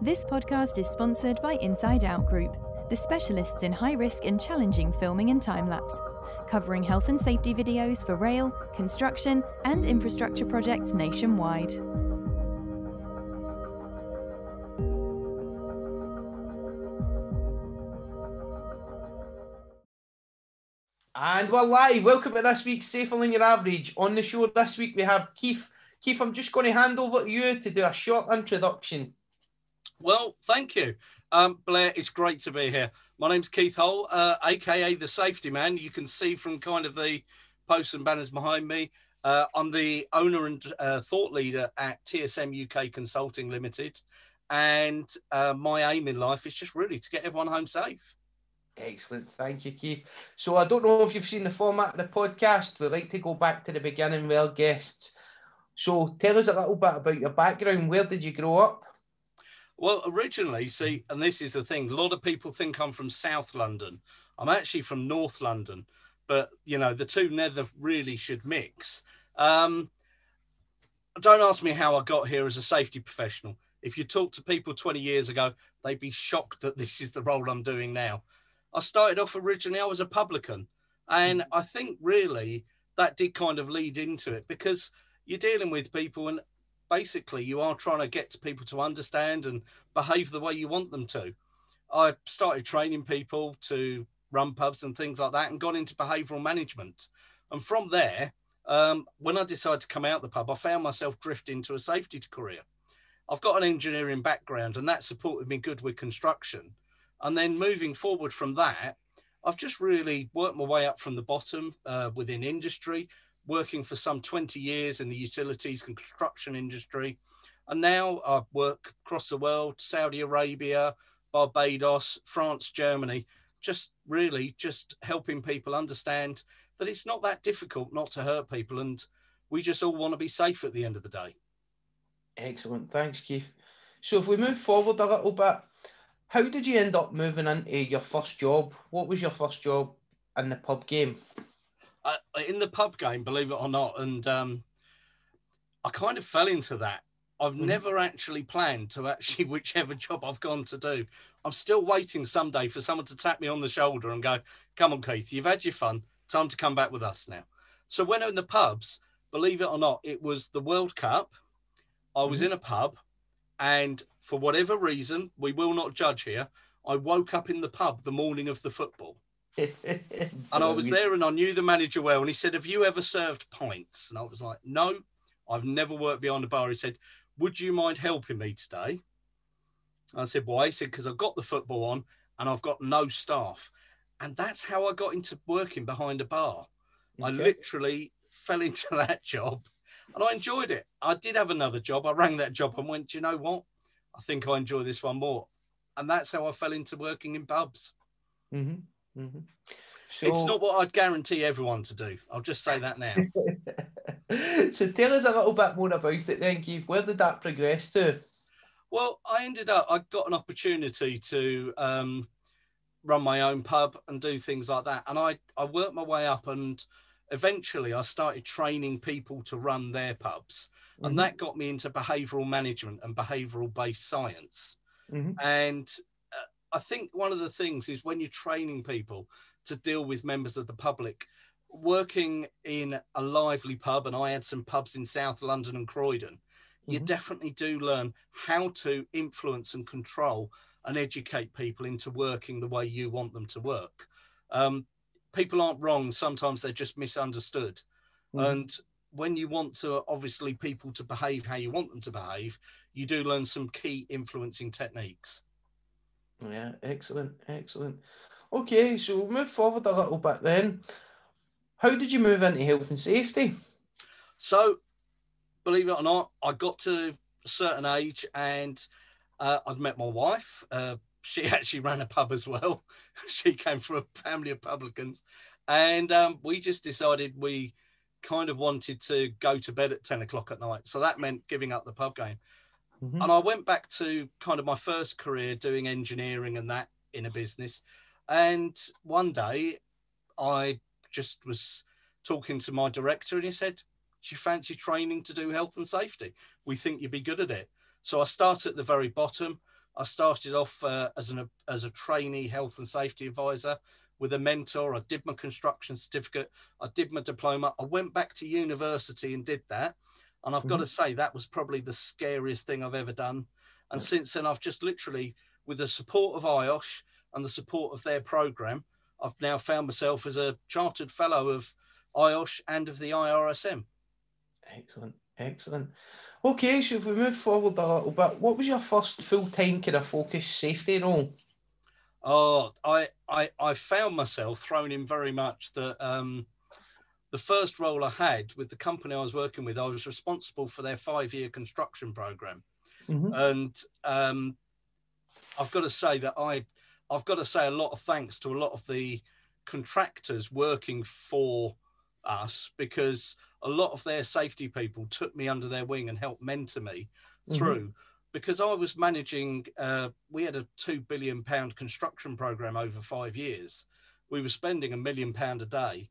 This podcast is sponsored by Inside Out Group, the specialists in high-risk and challenging filming and time-lapse, covering health and safety videos for rail, construction and infrastructure projects nationwide. And we're live. Welcome to this week's Safer Than Your Average. On the show this week we have Keith. Keith, I'm just going to hand over to you to do a short introduction. Well, thank you. Blair, it's great to be here. My name's Keith Hull, aka the Safety Man. You can see from kind of the posts and banners behind me. I'm the owner and thought leader at TSM UK Consulting Limited. And my aim in life is just really to get everyone home safe. Excellent. Thank you, Keith. So I don't know if you've seen the format of the podcast. We like to go back to the beginning with our guests. So tell us a little bit about your background. Where did you grow up? Well, originally, see, and this is the thing, a lot of people think I'm from South London. I'm actually from North London, but, you know, the two never really should mix. Don't ask me how I got here as a safety professional. If you talk to people 20 years ago, they'd be shocked that this is the role I'm doing now. I started off originally, I was a publican. And I think really that did kind of lead into it because you're dealing with people and basically you are trying to get to people to understand and behave the way you want them to. I started training people to run pubs and things like that and got into behavioural management. And from there, when I decided to come out the pub, I found myself drifting to a safety career. I've got an engineering background and that supported me good with construction. And then moving forward from that, I've just really worked my way up from the bottom within industry, working for some 20 years in the utilities and construction industry. And now I work across the world, Saudi Arabia, Barbados, France, Germany, just helping people understand that it's not that difficult not to hurt people. And we just all want to be safe at the end of the day. Excellent. Thanks, Keith. So if we move forward a little bit, how did you end up moving into your first job? What was your first job in the pub game? In the pub game, believe it or not, and I kind of fell into that. I've never actually planned to actually whichever job I've gone to do. I'm still waiting someday for someone to tap me on the shoulder and go, come on, Keith, you've had your fun. Time to come back with us now. So when I'm in the pubs, believe it or not, it was the World Cup. I was in a pub. And for whatever reason, we will not judge here, I woke up in the pub the morning of the football. And I was there and I knew the manager well. And he said, have you ever served pints? And I was like, no, I've never worked behind a bar. He said, would you mind helping me today? I said, why? He said, because I've got the football on and I've got no staff. And that's how I got into working behind a bar. Okay. I literally fell into that job. And I enjoyed it. I did have another job. I rang that job and went, do you know what? I think I enjoy this one more. And that's how I fell into working in pubs. So, it's not what I'd guarantee everyone to do. I'll just say that now. So tell us a little bit more about it then, Keith. Where did that progress to? Well, I got an opportunity to run my own pub and do things like that. And I worked my way up and eventually I started training people to run their pubs. And that got me into behavioural management and behavioural-based science. And I think one of the things is when you're training people to deal with members of the public, working in a lively pub, and I had some pubs in South London and Croydon, you definitely do learn how to influence and control and educate people into working the way you want them to work. People aren't wrong. Sometimes they're just misunderstood. And when you want to, obviously, people to behave how you want them to behave, you do learn some key influencing techniques. Yeah, excellent, excellent. Okay, so we'll move forward a little bit then. How did you move into health and safety? So, believe it or not, I got to a certain age and I'd met my wife. She actually ran a pub as well. She came from a family of publicans. And we just decided we kind of wanted to go to bed at 10 o'clock at night. So that meant giving up the pub game. And I went back to kind of my first career doing engineering and that in a business. And one day I just was talking to my director and he said, do you fancy training to do health and safety? We think you'd be good at it. So I started at the very bottom. I started off as a trainee health and safety advisor with a mentor. I did my construction certificate. I did my diploma. I went back to university and did that. And I've got to say, that was probably the scariest thing I've ever done. And since then, I've just literally, with the support of IOSH and the support of their program, I've now found myself as a chartered fellow of IOSH and of the IIRSM. Excellent, excellent. Okay, so if we move forward a little bit, what was your first full-time kind of focused safety role? Oh, I found myself thrown in very much that the first role I had with the company I was working with, I was responsible for their 5-year construction program. And I've got to say that I've got to say a lot of thanks to a lot of the contractors working for us, because a lot of their safety people took me under their wing and helped mentor me through, because I was managing, we had a £2 billion construction program over 5 years. We were spending £1 million a day.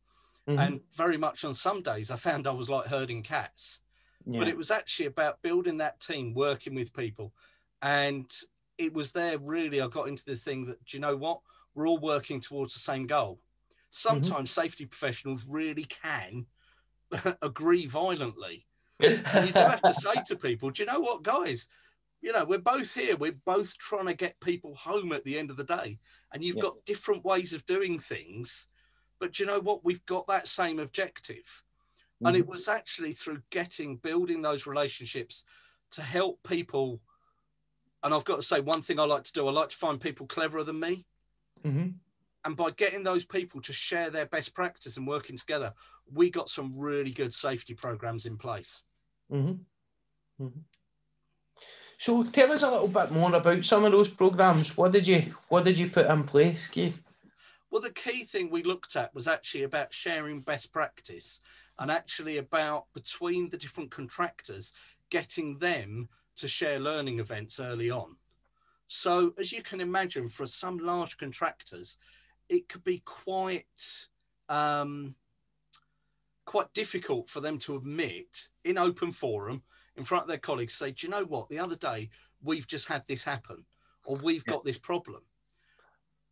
And very much on some days, I found I was like herding cats. But it was actually about building that team, working with people. And it was there really I got into this thing that, do you know what? We're all working towards the same goal. Sometimes safety professionals really can agree violently. And you do have to say to people, do you know what, guys? You know, we're both here. We're both trying to get people home at the end of the day. And you've got different ways of doing things. But do you know what? We've got that same objective. And it was actually through building those relationships to help people. And I've got to say, one thing I like to do, I like to find people cleverer than me. And by getting those people to share their best practice and working together, we got some really good safety programs in place. So tell us a little bit more about some of those programs. What did you put in place, Keith? Well, the key thing we looked at was actually about sharing best practice, and actually about, between the different contractors, getting them to share learning events early on. So as you can imagine, for some large contractors, it could be quite difficult for them to admit in open forum in front of their colleagues, say, do you know what, the other day we've just had this happen, or we've got this problem.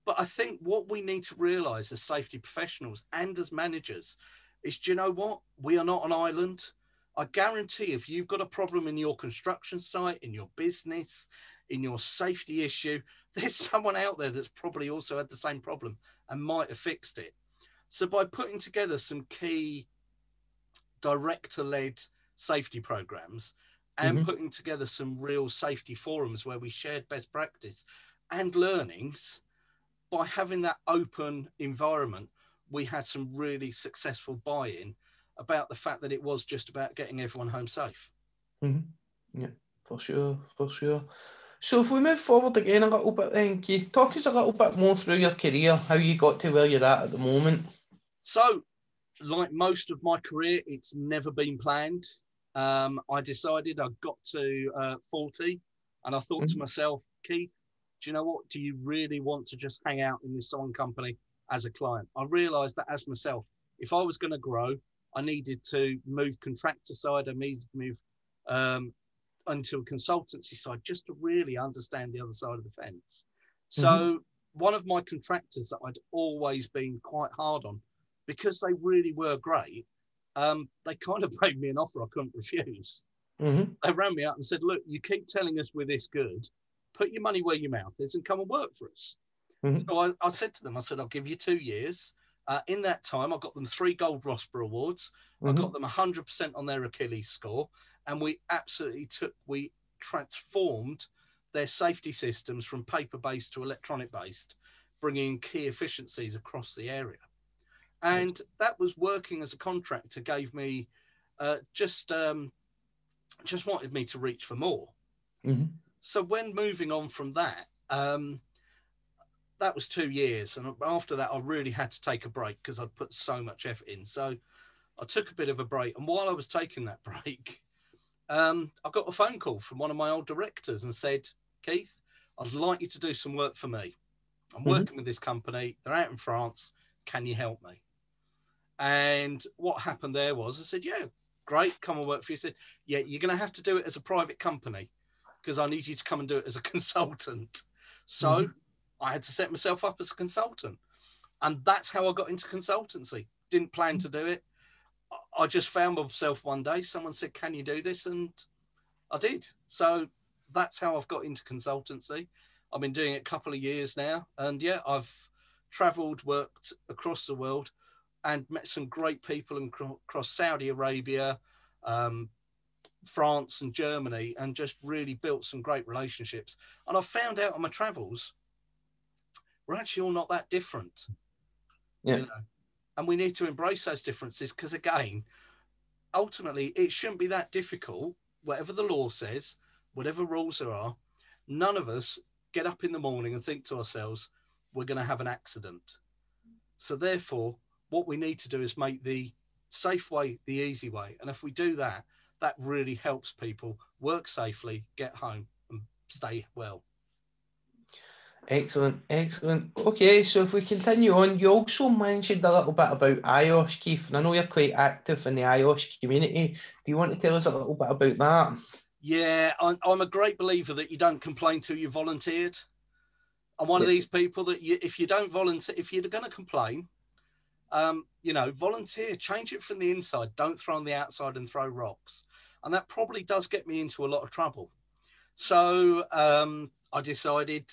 But I think what we need to realise as safety professionals and as managers is, do you know what? We are not an island. I guarantee if you've got a problem in your construction site, in your business, in your safety issue, there's someone out there that's probably also had the same problem and might have fixed it. So by putting together some key director-led safety programs and putting together some real safety forums where we shared best practice and learnings, by having that open environment, we had some really successful buy-in about the fact that it was just about getting everyone home safe. Yeah, for sure, for sure. So if we move forward again a little bit then, Keith, talk us a little bit more through your career, how you got to where you're at the moment. So, like most of my career, it's never been planned. I decided I got to 40 and I thought to myself, Keith, do you know what? Do you really want to just hang out in this salon company as a client? I realised that as myself, if I was going to grow, I needed to move contractor side. I needed to move into a consultancy side just to really understand the other side of the fence. So one of my contractors that I'd always been quite hard on, because they really were great, they kind of made me an offer I couldn't refuse. They rang me up and said, look, you keep telling us we're this good, put your money where your mouth is and come and work for us. So I said to them, I said, I'll give you 2 years. In that time, I got them 3 Gold Rosper Awards. I got them 100% on their Achilles score. And we transformed their safety systems from paper-based to electronic-based, bringing key efficiencies across the area. And that was working as a contractor, gave me just wanted me to reach for more. So when moving on from that, that was 2 years. And after that, I really had to take a break because I'd put so much effort in. So I took a bit of a break. And while I was taking that break, I got a phone call from one of my old directors and said, Keith, I'd like you to do some work for me. I'm working with this company. They're out in France. Can you help me? And what happened there was I said, yeah, great, come and work for you. He said, yeah, you're going to have to do it as a private company. because I need you to come and do it as a consultant. So I had to set myself up as a consultant. And that's how I got into consultancy. Didn't plan to do it. I just found myself one day, someone said, can you do this? And I did. So that's how I've got into consultancy. I've been doing it a couple of years now. And yeah, I've traveled, worked across the world and met some great people across Saudi Arabia, France and Germany, and just really built some great relationships. And I found out on my travels, we're actually all not that different. Yeah. You know, and we need to embrace those differences because, again, ultimately, it shouldn't be that difficult. Whatever the law says, whatever rules there are, none of us get up in the morning and think to ourselves, we're going to have an accident. So therefore, what we need to do is make the safe way the easy way. And if we do that, that really helps people work safely, get home and stay well. Excellent, excellent. Okay, so if we continue on, you also mentioned a little bit about IOSH, Keith, and I know you're quite active in the IOSH community. Do you want to tell us a little bit about that? Yeah, I'm a great believer that you don't complain till you volunteered. I'm one of these people that if you don't volunteer, if you're going to complain, you know, volunteer, change it from the inside. Don't throw on the outside and throw rocks. And that probably does get me into a lot of trouble. So I decided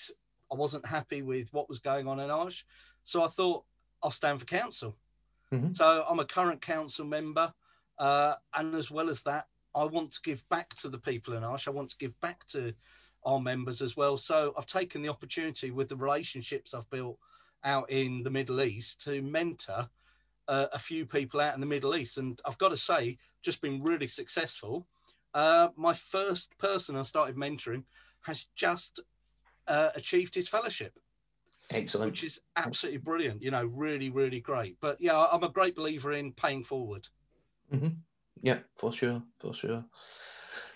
I wasn't happy with what was going on in IOSH. So I thought I'll stand for council. So I'm a current council member. And as well as that, I want to give back to the people in IOSH. I want to give back to our members as well. So I've taken the opportunity with the relationships I've built out in the Middle East to mentor a few people out in the Middle East. And I've got to say, just been really successful. My first person I started mentoring has just achieved his fellowship. Excellent. Which is absolutely brilliant, you know, really, really great. But yeah, I'm a great believer in paying forward. Yeah, for sure, for sure.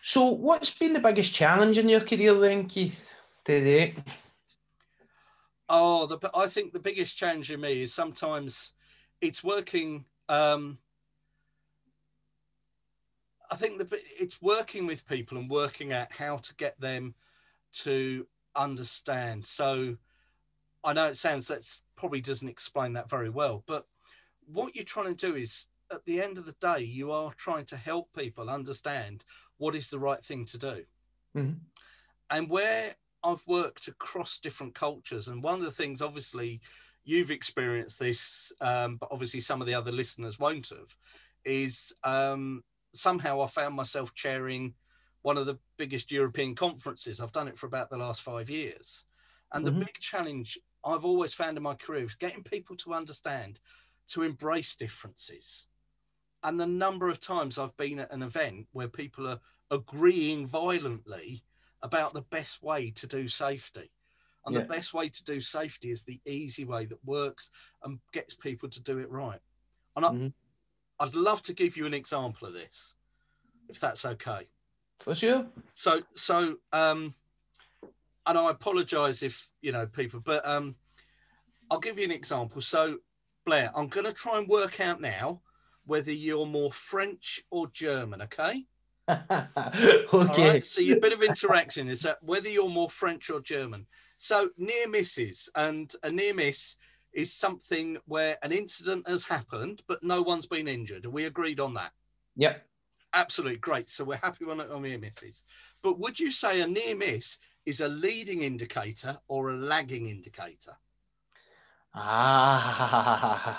So what's been the biggest challenge in your career then, Keith, to date? Oh, I think the biggest challenge in me is sometimes it's working. I think it's working with people and working out how to get them to understand. So I know that probably doesn't explain that very well, but what you're trying to do is, at the end of the day, you are trying to help people understand what is the right thing to do. And where I've worked across different cultures, and one of the things, obviously, you've experienced this, but obviously some of the other listeners won't have, is somehow I found myself chairing one of the biggest European conferences. I've done it for about the last 5 years. And the big challenge I've always found in my career is getting people to understand, to embrace differences. And the number of times I've been at an event where people are agreeing violently about the best way to do safety. And the best way to do safety is the easy way that works and gets people to do it right. And I'd love to give you an example of this, if that's okay. For sure. So, and I apologize if, you know, people, but I'll give you an example. So, Blair, I'm going to try and work out now whether you're more French or German, okay? Okay. All right. So your bit of interaction is that whether you're more French or German. So near misses, and a near miss is something where an incident has happened, but no one's been injured. Are we agreed on that? Yep. Absolutely. Great. So we're happy on near misses. But would you say a near miss is a leading indicator or a lagging indicator? I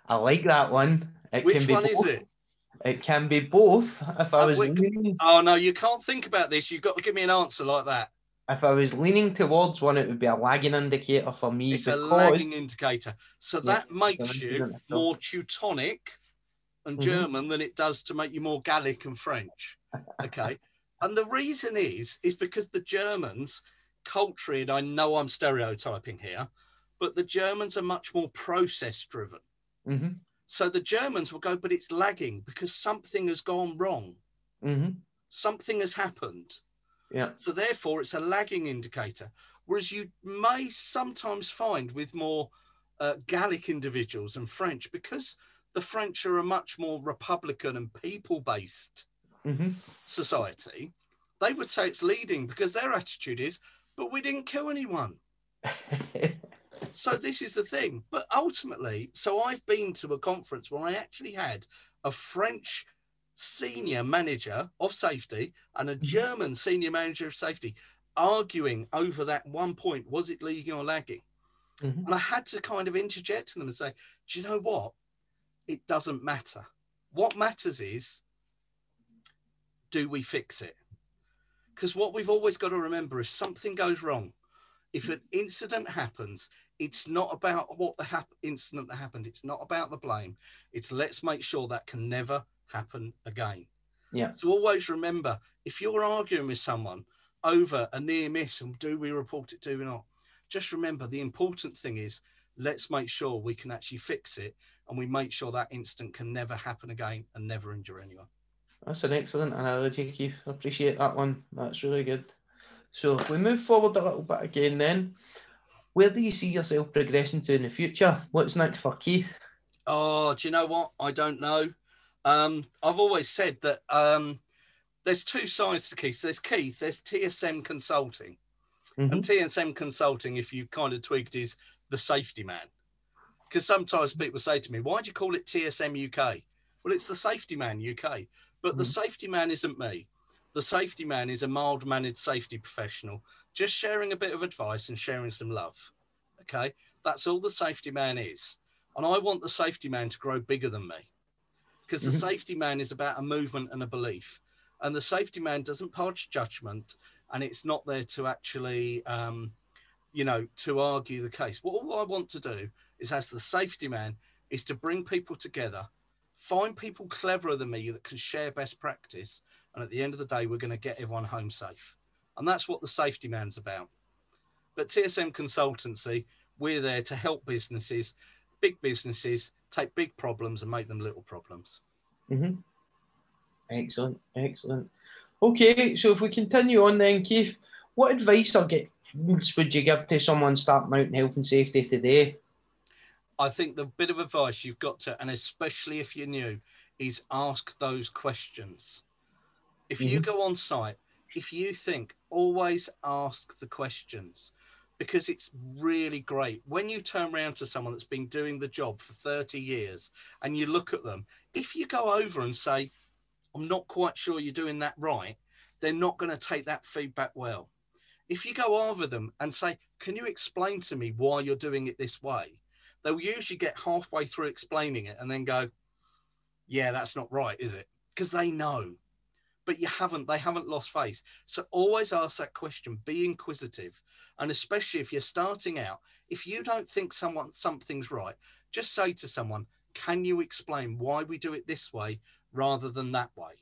like that one. Which one is it? It can be both. If I was leaning, oh no, you can't think about this. You've got to give me an answer like that. If I was leaning towards one, it would be a lagging indicator for me. It's a lagging indicator. So that makes you more Teutonic and German than it does to make you more Gallic and French. Okay. And the reason is because the Germans, culturally, and I know I'm stereotyping here, but the Germans are much more process driven. So the Germans will go, but it's lagging because something has gone wrong. Something has happened. Yeah. So therefore, it's a lagging indicator. Whereas you may sometimes find with more Gallic individuals and French, because the French are a much more Republican and people-based society, they would say it's leading because their attitude is, but we didn't kill anyone. So this is the thing. But ultimately, so I've been to a conference where I actually had a French senior manager of safety and a German senior manager of safety arguing over that one point, was it leading or lagging? And I had to kind of interject to them and say, do you know what? It doesn't matter. What matters is, do we fix it? Because what we've always got to remember, if something goes wrong, if an incident happens, it's not about what the incident that happened. It's not about the blame. It's let's make sure that can never happen again. Yeah. So always remember, if you're arguing with someone over a near miss and do we report it, do we not? Just remember, the important thing is let's make sure we can actually fix it and we make sure that incident can never happen again and never injure anyone. That's an excellent analogy, Keith. I appreciate that one. That's really good. So if we move forward a little bit again then, where do you see yourself progressing to in the future? What's next for Keith? Oh, do you know what? I don't know. I've always said that there's two sides to Keith. There's TSM Consulting. And TSM Consulting, if you kind of tweaked, is the safety man. Because sometimes people say to me, why do you call it TSM UK? Well, it's the safety man UK. But the safety man isn't me. The safety man is a mild-mannered safety professional, just sharing a bit of advice and sharing some love. Okay? That's all the safety man is. And I want the safety man to grow bigger than me. Because the safety man is about a movement and a belief. And the safety man doesn't pass judgment, and it's not there to actually, you know, to argue the case. All I want to do is, as the safety man, is to bring people together, find people cleverer than me that can share best practice. And at the end of the day, we're going to get everyone home safe. And that's what the safety man's about. But TSM Consultancy, we're there to help businesses, big businesses, take big problems and make them little problems. Excellent, excellent. Okay, so if we continue on then, Keith, what advice or guidance would you give to someone starting out in health and safety today? I think the bit of advice you've got to, and especially if you're new, is ask those questions. If you go on site, if you think, always ask the questions, because it's really great. When you turn around to someone that's been doing the job for 30 years and you look at them, if you go over and say, I'm not quite sure you're doing that right, they're not going to take that feedback well. If you go over them and say, can you explain to me why you're doing it this way? They'll usually get halfway through explaining it and then go, yeah, that's not right, is it? Because they know, but they haven't lost face. So always ask that question, be inquisitive. And especially if you're starting out, if you don't think something's right, just say to someone, can you explain why we do it this way rather than that way?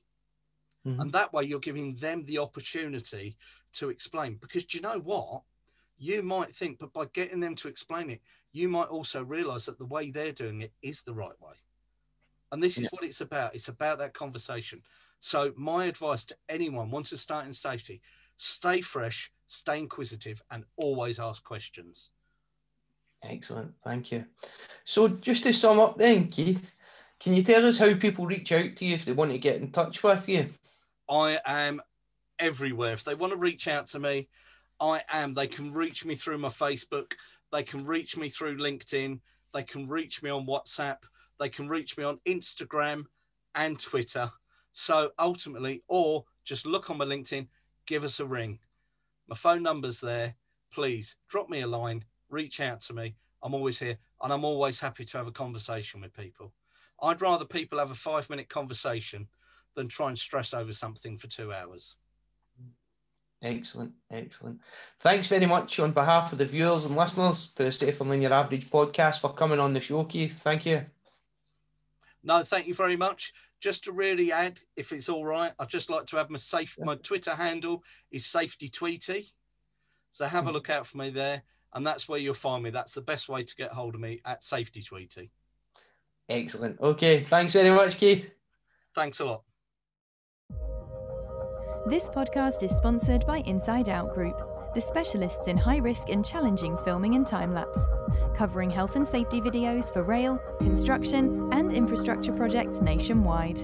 And that way you're giving them the opportunity to explain. Because do you know what? You might think, but by getting them to explain it, you might also realize that the way they're doing it is the right way. And this is what it's about. It's about that conversation. So my advice to anyone wants to start in safety, stay fresh, stay inquisitive, and always ask questions. Excellent. Thank you. So just to sum up then, Keith, can you tell us how people reach out to you if they want to get in touch with you? I am everywhere. If they want to reach out to me, I am. They can reach me through my Facebook. They can reach me through LinkedIn. They can reach me on WhatsApp. They can reach me on Instagram and Twitter. So ultimately, or just look on my LinkedIn, give us a ring. My phone number's there. Please drop me a line, reach out to me. I'm always here, and I'm always happy to have a conversation with people. I'd rather people have a 5-minute conversation than try and stress over something for 2 hours. Excellent, excellent. Thanks very much on behalf of the viewers and listeners to the Safer Than Your Average podcast for coming on the show, Keith. Thank you. No, thank you very much. Just to really add, if it's all right, I'd just like to add my Twitter handle is Safety Tweety. So have a look out for me there, and that's where you'll find me. That's the best way to get hold of me, at Safety Tweety. Excellent. Okay, thanks very much, Keith. Thanks a lot. This podcast is sponsored by Inside Out Group, the specialists in high-risk and challenging filming and time-lapse, covering health and safety videos for rail, construction and infrastructure projects nationwide.